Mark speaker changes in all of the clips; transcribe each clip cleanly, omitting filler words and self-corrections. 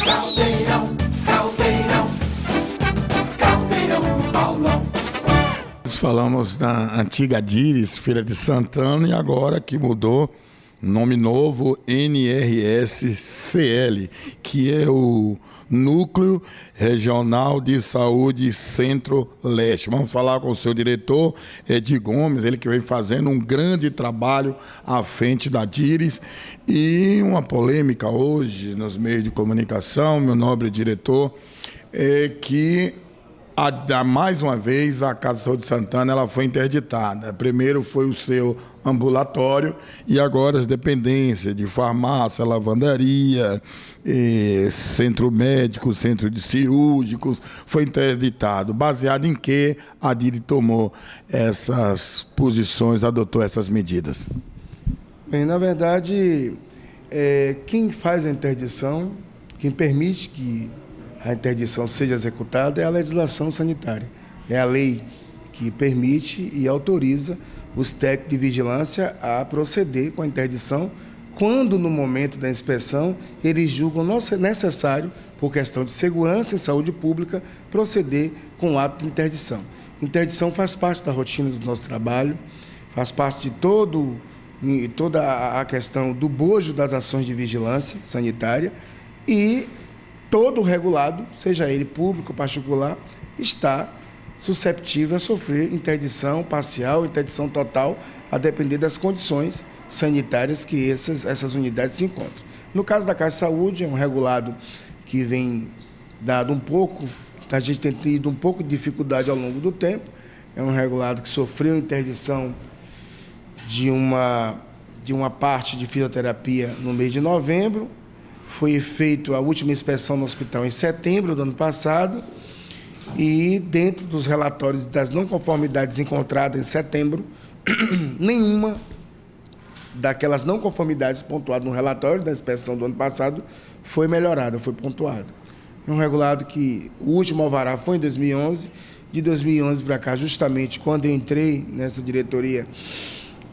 Speaker 1: Caldeirão, caldeirão, caldeirão do Paulão.
Speaker 2: Nós falamos da antiga Díris, Feira de Santana, e agora que mudou, nome novo, NRSCL, que é o Núcleo Regional de Saúde Centro-Leste. Vamos falar com o seu diretor, Edi Gomes, ele que vem fazendo um grande trabalho à frente da Díris. E uma polêmica hoje nos meios de comunicação, meu nobre diretor, é que mais uma vez a Casa de Saúde Santana ela foi interditada. Primeiro foi o seu ambulatório e agora as dependências de farmácia, lavandaria, centro médico, centro de cirúrgicos, foi interditado. Baseado em que a DIRI tomou essas posições, adotou essas medidas?
Speaker 3: Bem, na verdade, quem faz a interdição, quem permite que a interdição seja executada é a legislação sanitária. É a lei que permite e autoriza os técnicos de vigilância a proceder com a interdição quando, no momento da inspeção, eles julgam necessário, por questão de segurança e saúde pública, proceder com o ato de interdição. Interdição faz parte da rotina do nosso trabalho, faz parte de toda a questão do bojo das ações de vigilância sanitária e todo regulado, seja ele público ou particular, está susceptível a sofrer interdição parcial, interdição total, a depender das condições sanitárias que essas unidades se encontram. No caso da Casa de Saúde, é um regulado que vem dado um pouco, a gente tem tido um pouco de dificuldade ao longo do tempo, é um regulado que sofreu interdição de uma parte de fisioterapia no mês de novembro. Foi feita a última inspeção no hospital em setembro do ano passado e, dentro dos relatórios das não conformidades encontradas em setembro, nenhuma daquelas não conformidades pontuadas no relatório da inspeção do ano passado foi melhorada, foi pontuada. É um regulado que o último alvará foi em 2011, de 2011 para cá, justamente quando eu entrei nessa diretoria,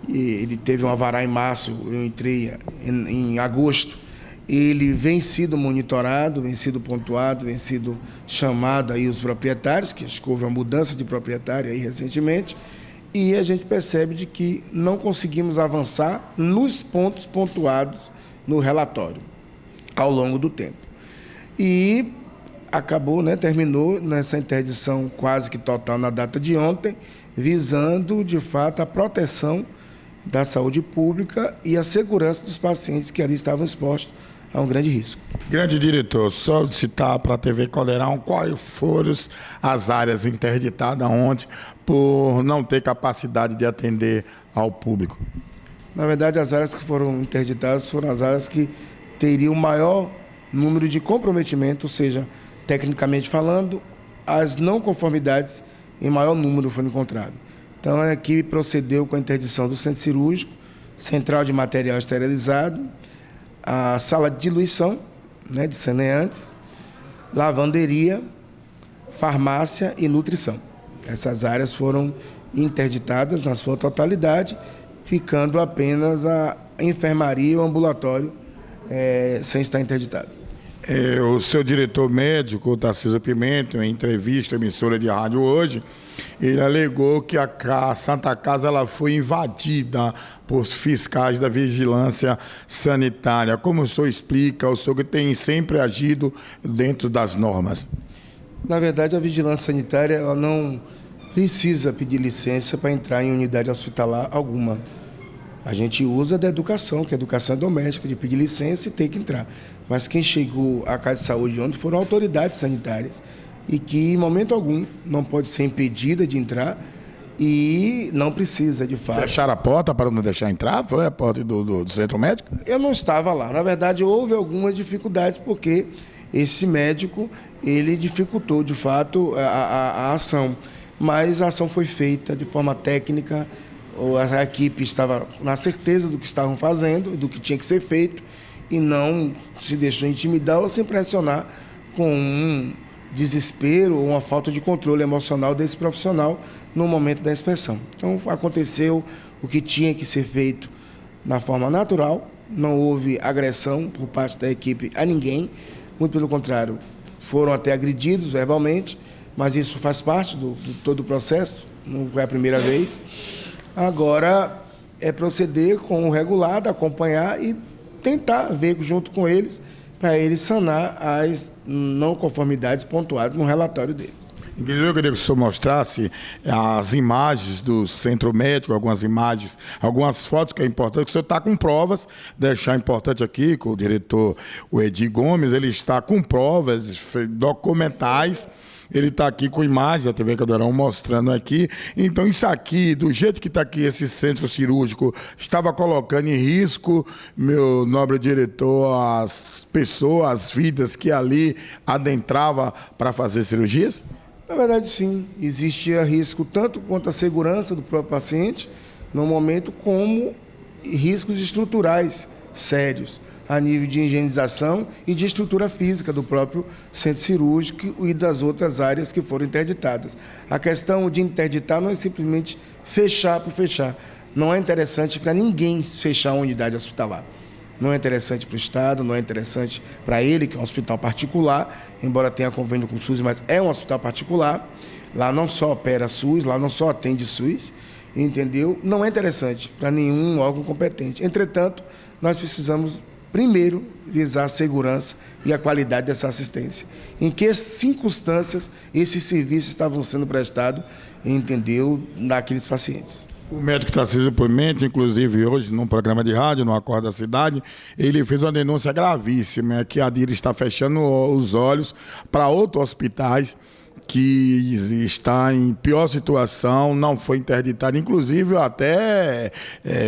Speaker 3: ele teve um alvará em março, eu entrei em agosto. Ele vem sido monitorado, vem sido pontuado, vem sido chamado aí os proprietários, que acho que houve uma mudança de proprietário aí recentemente, e a gente percebe de que não conseguimos avançar nos pontos pontuados no relatório ao longo do tempo. E acabou, terminou nessa interdição quase que total na data de ontem, visando, de fato, a proteção da saúde pública e a segurança dos pacientes que ali estavam expostos a um grande risco.
Speaker 2: Grande diretor, só citar para a TV Caldeirão quais foram as áreas interditadas ontem por não ter capacidade de atender ao público.
Speaker 3: Na verdade, as áreas que foram interditadas foram as áreas que teriam maior número de comprometimento, ou seja, tecnicamente falando, as não conformidades em maior número foram encontradas. Então, a equipe procedeu com a interdição do centro cirúrgico, central de material esterilizado, a sala de diluição, de saneantes, lavanderia, farmácia e nutrição. Essas áreas foram interditadas na sua totalidade, ficando apenas a enfermaria e o ambulatório sem estar interditado.
Speaker 2: O seu diretor médico, Tarcísio Pimenta, em entrevista à emissora de rádio hoje, ele alegou que a Santa Casa ela foi invadida por fiscais da vigilância sanitária. Como o senhor explica, o senhor que tem sempre agido dentro das normas?
Speaker 3: Na verdade, a vigilância sanitária ela não precisa pedir licença para entrar em unidade hospitalar alguma. A gente usa da educação, que a educação é doméstica, de pedir licença e ter que entrar. Mas quem chegou à Casa de Saúde ontem foram autoridades sanitárias e que, em momento algum, não pode ser impedida de entrar e não precisa, de fato.
Speaker 2: Fecharam a porta para não deixar entrar? Foi a porta do centro médico?
Speaker 3: Eu não estava lá. Na verdade, houve algumas dificuldades porque esse médico, ele dificultou, de fato, a ação. Mas a ação foi feita de forma técnica, a equipe estava na certeza do que estavam fazendo, do que tinha que ser feito, e não se deixou intimidar ou se impressionar com um desespero ou uma falta de controle emocional desse profissional no momento da inspeção. Então, aconteceu o que tinha que ser feito na forma natural, não houve agressão por parte da equipe a ninguém. muito pelo contrário, foram até agredidos verbalmente, mas isso faz parte do todo o processo, não foi a primeira vez. Agora é proceder com o regulado, acompanhar e tentar ver junto com eles, para eles sanar as não conformidades pontuadas no relatório deles.
Speaker 2: Inclusive, eu queria que o senhor mostrasse as imagens do centro médico, algumas imagens, algumas fotos que é importante, que o senhor está com provas, deixar importante aqui, com o diretor, o Edir Gomes, ele está com provas documentais. Ele está aqui com imagens, a TV Caldeirão mostrando aqui. Então, isso aqui, do jeito que está aqui esse centro cirúrgico, estava colocando em risco, meu nobre diretor, as pessoas, as vidas que ali adentrava para fazer cirurgias?
Speaker 3: Na verdade, sim. Existia risco tanto quanto a segurança do próprio paciente, no momento, como riscos estruturais sérios, a nível de higienização e de estrutura física do próprio centro cirúrgico e das outras áreas que foram interditadas. A questão de interditar não é simplesmente fechar por fechar. Não é interessante para ninguém fechar uma unidade hospitalar. Não é interessante para o Estado, não é interessante para ele, que é um hospital particular, embora tenha convênio com o SUS, mas é um hospital particular. Lá não só opera SUS, lá não só atende SUS, entendeu? Não é interessante para nenhum órgão competente. Entretanto, nós precisamos primeiro visar a segurança e a qualidade dessa assistência. Em que circunstâncias esses serviços estavam sendo prestados, entendeu, naqueles pacientes.
Speaker 2: O médico está sendo depoimento, inclusive hoje, num programa de rádio, no Acorda da Cidade, ele fez uma denúncia gravíssima, que a DIRI está fechando os olhos para outros hospitais que está em pior situação, não foi interditado, inclusive até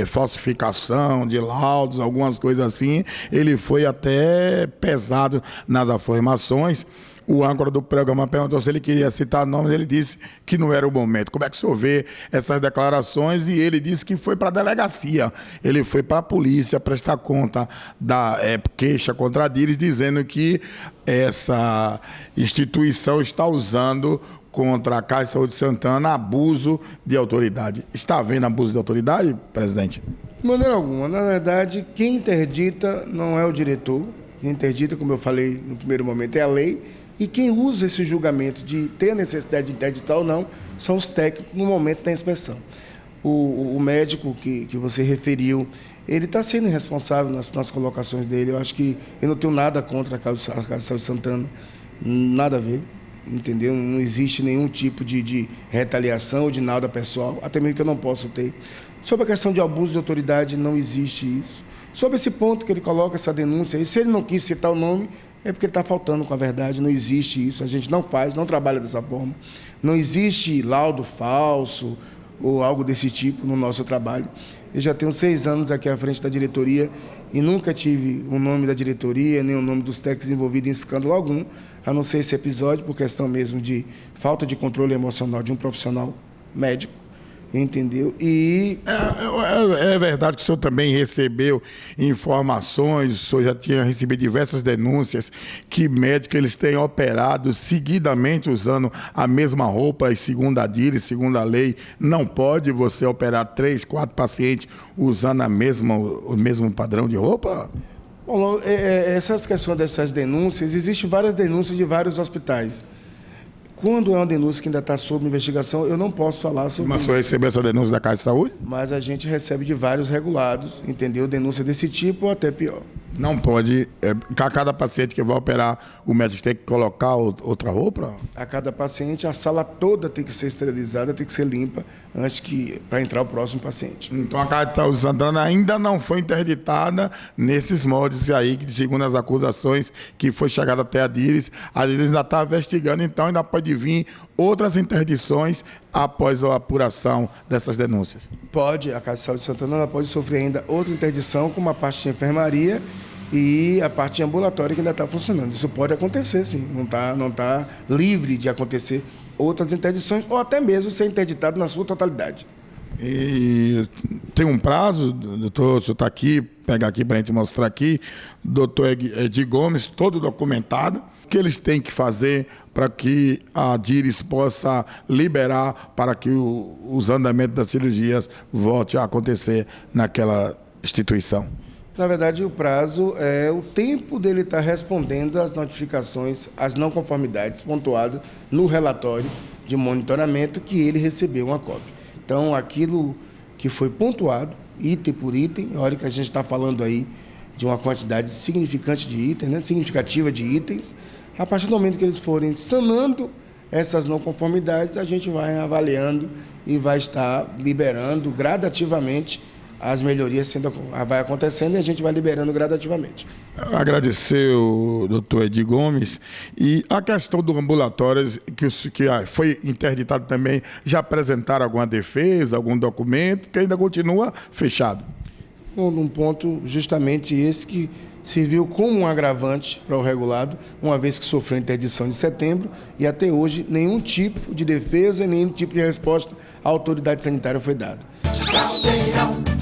Speaker 2: falsificação de laudos, algumas coisas assim, ele foi até pesado nas afirmações. O âncora do programa perguntou se ele queria citar nomes, ele disse que não era o momento. Como é que o senhor vê essas declarações? E ele disse que foi para a delegacia, ele foi para a polícia prestar conta da queixa contra a DIRIS, dizendo que essa instituição está usando contra a Caixa de Saúde de Santana abuso de autoridade. Está havendo abuso de autoridade, presidente?
Speaker 3: De maneira alguma. Na verdade, quem interdita não é o diretor. Quem interdita, como eu falei no primeiro momento, é a lei. E quem usa esse julgamento de ter a necessidade de interditar ou não são os técnicos no momento da inspeção. O médico que você referiu, ele está sendo irresponsável nas colocações dele. Eu acho que eu não tenho nada contra a Caixa de Saúde de Santana, nada a ver, entendeu? Não existe nenhum tipo de retaliação ou de nada pessoal, até mesmo que eu não posso ter. Sobre a questão de abuso de autoridade, não existe isso. Sobre esse ponto que ele coloca, essa denúncia, e se ele não quis citar o nome, é porque ele está faltando com a verdade, não existe isso, a gente não faz, não trabalha dessa forma. Não existe laudo falso ou algo desse tipo no nosso trabalho. Eu já tenho 6 anos aqui à frente da diretoria e nunca tive o nome da diretoria, nem o nome dos técnicos envolvidos em escândalo algum, a não ser esse episódio, por questão mesmo de falta de controle emocional de um profissional médico. Entendeu? E
Speaker 2: é verdade que o senhor também recebeu informações, o senhor já tinha recebido diversas denúncias que médicos eles têm operado seguidamente usando a mesma roupa e segundo a DIRIS, segundo a lei, não pode você operar 3, 4 pacientes usando o mesmo padrão de roupa?
Speaker 3: Bom, essas questões dessas denúncias, existem várias denúncias de vários hospitais. Quando é uma denúncia que ainda está sob investigação, eu não posso falar sobre
Speaker 2: isso. Mas o senhor recebeu essa denúncia da Caixa de Saúde?
Speaker 3: Mas a gente recebe de vários regulados, entendeu? Denúncia desse tipo ou até pior.
Speaker 2: Não pode, a cada paciente que vai operar, o médico tem que colocar outra roupa?
Speaker 3: A cada paciente, a sala toda tem que ser esterilizada, tem que ser limpa, antes para entrar o próximo paciente.
Speaker 2: Então a Caixa de Saúde de Santana ainda não foi interditada nesses moldes aí, que segundo as acusações que foi chegada até a DIRIS ainda está investigando, então ainda pode vir outras interdições após a apuração dessas denúncias.
Speaker 3: Pode, a Caixa de Saúde de Santana ela pode sofrer ainda outra interdição, como a parte de enfermaria e a parte ambulatória que ainda está funcionando. Isso pode acontecer, sim. Não tá livre de acontecer outras interdições ou até mesmo ser interditado na sua totalidade.
Speaker 2: E tem um prazo, doutor, o senhor está aqui, pega aqui para a gente mostrar aqui, doutor Edir Gomes, todo documentado, o que eles têm que fazer para que a DIRIS possa liberar para que os andamentos das cirurgias voltem a acontecer naquela instituição?
Speaker 3: Na verdade, o prazo é o tempo dele estar respondendo às notificações, às não conformidades pontuadas no relatório de monitoramento que ele recebeu uma cópia. Então, aquilo que foi pontuado, item por item, olha que a gente está falando aí de uma quantidade significante de itens, né? Significativa de itens, a partir do momento que eles forem sanando essas não conformidades, a gente vai avaliando e vai estar liberando gradativamente as melhorias vai acontecendo e a gente vai liberando gradativamente.
Speaker 2: Agradecer o doutor Edi Gomes. E a questão do ambulatório, que foi interditado também, já apresentaram alguma defesa, algum documento, que ainda continua fechado?
Speaker 3: Um ponto justamente esse que serviu como um agravante para o regulado, uma vez que sofreu interdição de setembro e até hoje nenhum tipo de defesa, nenhum tipo de resposta à autoridade sanitária foi dado.
Speaker 1: Caldeirão